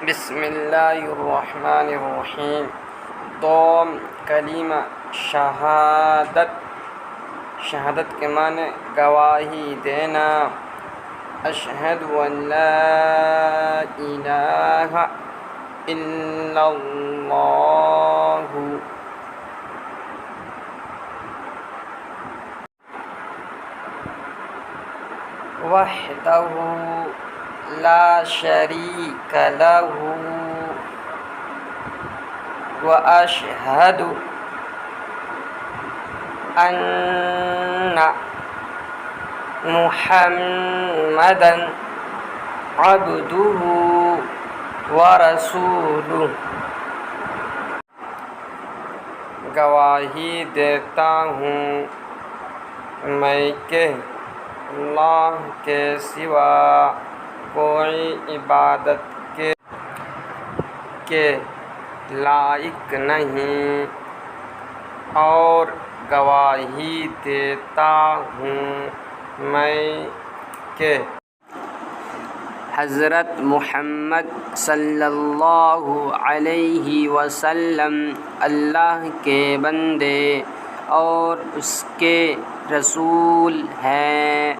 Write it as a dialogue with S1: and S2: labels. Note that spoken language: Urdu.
S1: بسم اللہ الرحمن الرحیم۔ دوم کلمہ شہادت کے معنی گواہی دینا۔ اشہد ان لا الہ الا اللہ وحدہ لا شریک لہ واشہد ان محمدا عبدہ ورسولہ۔ گواہی دیتا ہوں میں کہ اللہ کے سوا کوئی عبادت کے لائق نہیں، اور گواہی دیتا ہوں میں کہ حضرت محمد صلی اللہ علیہ وسلم اللہ کے بندے اور اس کے رسول ہیں۔